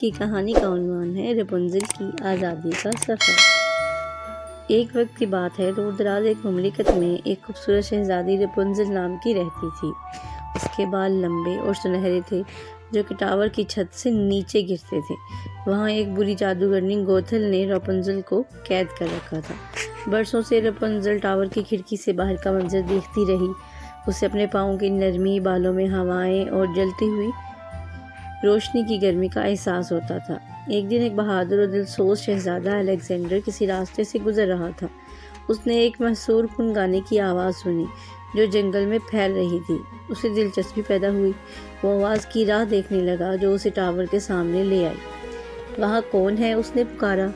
کی کہانی کا عنوان ہے رپنزل کی آزادی کا سفر۔ ایک وقت کی بات ہے، دور دراز ایک مملکت میں ایک خوبصورت شہزادی رپنزل نام کی رہتی تھی۔ اس کے بال لمبے اور سنہرے تھے جو کہ ٹاور کی چھت سے نیچے گرتے تھے۔ وہاں ایک بری جادوگرنی گوتھل نے رپنزل کو قید کر رکھا تھا۔ برسوں سے رپنزل ٹاور کی کھڑکی سے باہر کا منظر دیکھتی رہی۔ اسے اپنے پاؤں کی نرمی، بالوں میں ہوائیں اور جلتی ہوئی روشنی کی گرمی کا احساس ہوتا تھا۔ ایک دن ایک بہادر اور دلسوز شہزادہ الیگزینڈر کسی راستے سے گزر رہا تھا۔ اس نے ایک محصور کن گانے کی آواز سنی جو جنگل میں پھیل رہی تھی۔ اسے دلچسپی پیدا ہوئی۔ وہ آواز کی راہ دیکھنے لگا جو اسے ٹاور کے سامنے لے آئی۔ وہاں کون ہے؟ اس نے پکارا۔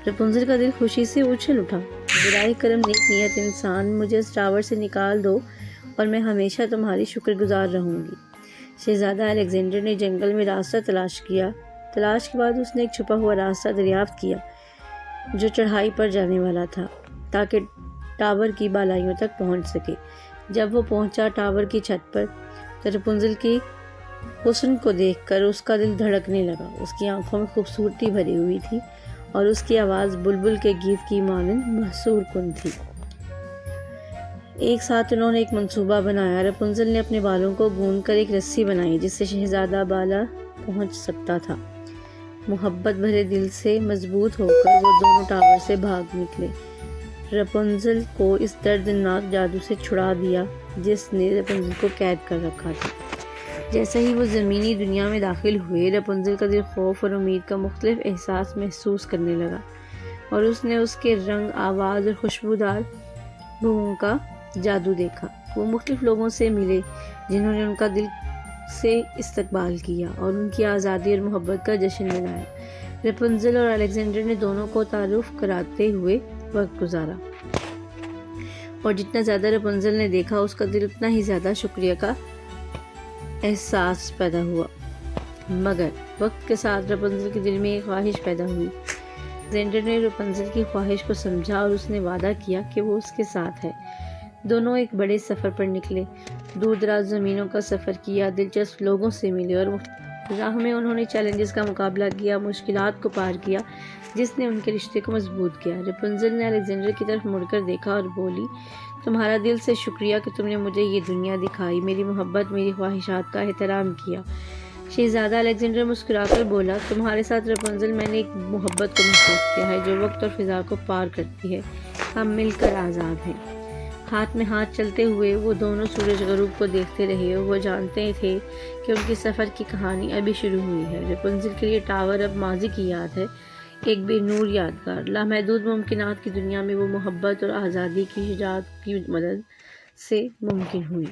رپنزل کا دل خوشی سے اچھل اٹھا۔ براہ کرم نیک نیت انسان، مجھے اس ٹاور سے نکال دو اور میں ہمیشہ تمہاری شکر گزار رہوں گی۔ شہزادہ الیگزینڈر نے جنگل میں راستہ تلاش کیا۔ تلاش کے بعد اس نے ایک چھپا ہوا راستہ دریافت کیا جو چڑھائی پر جانے والا تھا تاکہ ٹاور کی بالائیوں تک پہنچ سکے۔ جب وہ پہنچا ٹاور کی چھت پر تو رپنزل کی حسن کو دیکھ کر اس کا دل دھڑکنے لگا۔ اس کی آنکھوں میں خوبصورتی بھری ہوئی تھی اور اس کی آواز بلبل کے گیت کی مانند محصور کن تھی۔ ایک ساتھ انہوں نے ایک منصوبہ بنایا۔ رپنزل نے اپنے بالوں کو گوندھ کر ایک رسی بنائی جس سے شہزادہ بالا پہنچ سکتا تھا۔ محبت بھرے دل سے مضبوط ہو کر وہ دونوں ٹاور سے بھاگ نکلے۔ رپنزل کو اس دردناک جادو سے چھڑا دیا جس نے رپنزل کو قید کر رکھا تھا۔ جیسے ہی وہ زمینی دنیا میں داخل ہوئے، رپنزل کا دل خوف اور امید کا مختلف احساس محسوس کرنے لگا اور اس نے اس کے رنگ، آواز اور خوشبودار بوؤں کا جادو دیکھا۔ وہ مختلف لوگوں سے ملے جنہوں نے ان کا دل سے استقبال کیا اور ان کی آزادی اور محبت کا جشن منایا۔ رپنزل اور الیگزینڈر نے دونوں کو تعارف کراتے ہوئے وقت گزارا اور جتنا زیادہ رپنزل نے دیکھا اس کا دل اتنا ہی زیادہ شکریہ کا احساس پیدا ہوا۔ مگر وقت کے ساتھ رپنزل کے دل میں ایک خواہش پیدا ہوئی۔ الیگزینڈر نے رپنزل کی خواہش کو سمجھا اور اس نے وعدہ کیا کہ وہ اس کے ساتھ ہے۔ دونوں ایک بڑے سفر پر نکلے، دور دراز زمینوں کا سفر کیا، دلچسپ لوگوں سے ملے اور راہ میں انہوں نے چیلنجز کا مقابلہ کیا، مشکلات کو پار کیا جس نے ان کے رشتے کو مضبوط کیا۔ رپنزل نے الیگزینڈر کی طرف مڑ کر دیکھا اور بولی، تمہارا دل سے شکریہ کہ تم نے مجھے یہ دنیا دکھائی، میری محبت، میری خواہشات کا احترام کیا۔ شہزادہ الیگزینڈر مسکرا کر بولا، تمہارے ساتھ رپنزل میں نے ایک محبت کو محسوس کیا ہے جو وقت اور فضا کو پار کرتی ہے۔ ہم مل کر آزاد ہیں۔ ہاتھ میں ہاتھ چلتے ہوئے وہ دونوں سورج غروب کو دیکھتے رہے اور وہ جانتے تھے کہ ان کی سفر کی کہانی ابھی شروع ہوئی ہے۔ رپنزل کے لیے ٹاور اب ماضی کی یاد ہے، ایک بے نور یادگار۔ لامحدود ممکنات کی دنیا میں وہ محبت اور آزادی کی شجاعت کی مدد سے ممکن ہوئی۔